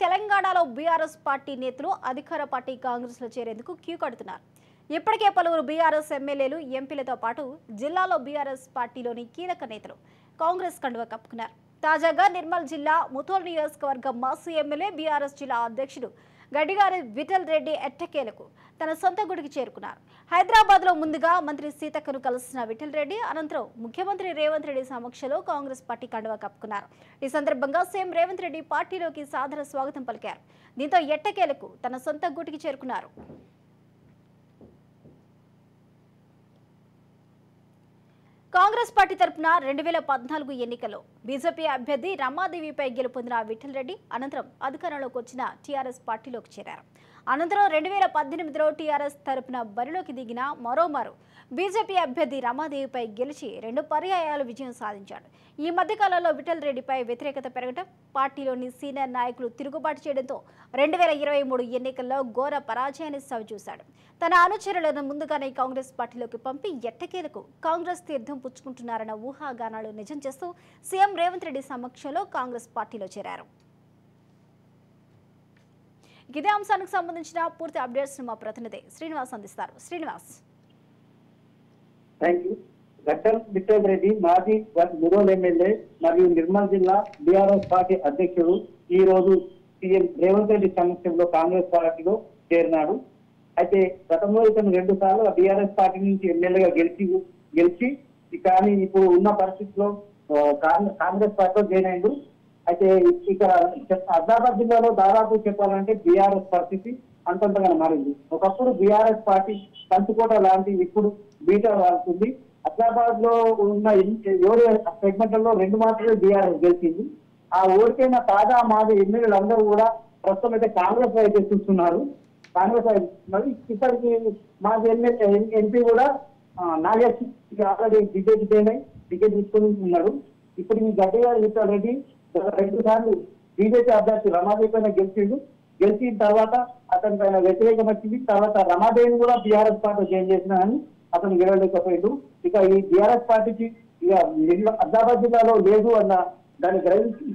తెలంగాణలో BRS party నేతలు అధికార పార్టీ కాంగ్రెస్ లో చేరేందుకు క్యూ కడుతున్నారు. ఇప్పటికే పలువురు బీఆర్ఎస్ ఎమ్మెల్యేలు ఎంపీలతో పాటు జిల్లాలో బీఆర్ఎస్ పార్టీలోని కీలక నేతలు కాంగ్రెస్ కండువా కప్పుకున్నారు. తాజాగా నిర్మల్ జిల్లా ముథోల్ నియోజకవర్గ మాజీ ఎమ్మెల్యే బీఆర్ఎస్ జిల్లా అధ్యక్షుడు గడ్డిగారి విఠల్ రెడ్డి ఎట్టకేలకు తన సొంత గుడికి చేరుకున్నారు. హైదరాబాద్ లో ముందుగా మంత్రి సీతక్కను కలిసిన విఠల్ రెడ్డి అనంతరం ముఖ్యమంత్రి రేవంత్ రెడ్డి సమక్షంలో కాంగ్రెస్ పార్టీ కండువా కప్పుకున్నారు. ఈ సందర్భంగా సీఎం రేవంత్ రెడ్డి పార్టీలోకి సాదర స్వాగతం పలికారు. దీంతో ఎట్టకేలకు తన సొంత గుడికి చేరుకున్నారు. కాంగ్రెస్ పార్టీ తరపున 2014 ఎన్నికల్లో బీజేపీ అభ్యర్థి రమాదేవిపై గెలుపొందిన విఠల్ రెడ్డి అనంతరం అధికారంలోకి వచ్చిన టీఆర్ఎస్ పార్టీలోకి చేరారు. అనంతరం 2018లో టీఆర్ఎస్ తరపున బరిలోకి దిగిన మరోమారు బీజేపీ అభ్యర్థి రమాదేవిపై గెలిచి 2 పర్యాయాలు విజయం సాధించాడు. ఈ మధ్యకాలంలో విఠల్ రెడ్డిపై వ్యతిరేకత పెరగడం, పార్టీలోని సీనియర్ నాయకులు తిరుగుబాటు చేయడంతో 2023 ఎన్నికల్లో ఘోర పరాజయాన్ని చవిచూశాడు. తన అనుచరులను ముందుగానే కాంగ్రెస్ పార్టీలోకి పంపి ఎట్టకేలకు కాంగ్రెస్ తీర్థం పుచ్చుకుంటున్నారన్న ఊహాగానాలు నిజం చేస్తూ సీఎం రేవంత్ రెడ్డి సమక్షంలో కాంగ్రెస్ పార్టీలో చేరారు. ఇదే అంశానికి సంబంధించిన పూర్తి అప్డేట్స్ మా ప్రతినిధి శ్రీనివాస్ అందిస్తారు. శ్రీనివాస్. విఠల్ రెడ్డి మాజీ ముథోల్ ఎమ్మెల్యే మరియు నిర్మల్ జిల్లా బీఆర్ఎస్ పార్టీ అధ్యక్షుడు ఈ రోజు సీఎం రేవంత్ రెడ్డి సమక్షంలో కాంగ్రెస్ పార్టీలో చేరినాడు. అయితే గతంలో ఇతను 2 సార్లు బీఆర్ఎస్ పార్టీ నుంచి ఎమ్మెల్యేగా గెలిచి కానీ ఇప్పుడు ఉన్న పరిస్థితిలో కాంగ్రెస్ పార్టీలో జాయిన్ అయ్యాడు. అయితే ఇక్కడ ఆదిలాబాద్ జిల్లాలో దాదాపు చెప్పాలంటే బీఆర్ఎస్ పరిస్థితి అంతంతగా మారింది. ఒకప్పుడు బీఆర్ఎస్ పార్టీ కంచుకోట లాంటి ఇప్పుడు బీటా వాడుతుంది. ఆదిలాబాద్ లో ఉన్న 7 సెగ్మెంట్లలో 2 మాత్రమే బీఆర్ఎస్ గెలిచింది. ఆ ఓడిపోయిన తాజా మాజీ ఎమ్మెల్యేలందరూ కూడా ప్రస్తుతం అయితే కాంగ్రెస్ అయితే చూస్తున్నారు. కాంగ్రెస్ మరి ఇప్పటికి మాజీ ఎంపీ కూడా నాగేశ్వర ఆల్రెడీ టికెట్ తీసుకుని ఉన్నారు. ఇప్పుడు ఈ గడ్డిగారి విఠల్ రెడ్డి 2 సార్లు బీజేపీ అభ్యర్థి రమాదేవి పైన గెలిచిన తర్వాత అతని పైన వ్యతిరేకం వచ్చింది. తర్వాత రమాదేవిని కూడా బీఆర్ఎస్ పార్టీ జాయిన్ చేసినా అని అతను గెలవలేకపోయాడు. ఇక ఈ బీఆర్ఎస్ పార్టీకి ఇక ఆదిలాబాద్ జిల్లాలో లేదు అన్న దాన్ని గ్రహించి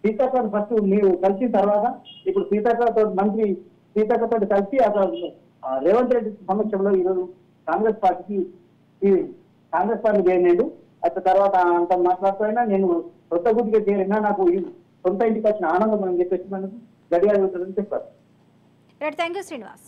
సీతక్కను ఫస్ట్ మీరు కలిసిన తర్వాత ఇప్పుడు మంత్రి సీతక్కతో కలిసి అతను రేవంత్ రెడ్డి సమక్షంలో ఈరోజు కాంగ్రెస్ పార్టీ జాయిన్ అయ్యాడు. అయితే తర్వాత అంత మాట్లాడుతున్నా నేను కొత్త గుడికి చేరినా నాకు సొంత ఇంటికి వచ్చిన ఆనందం అని చెప్పేసి మనకు గడియాలు చెప్పారు. Thank you Srinivas.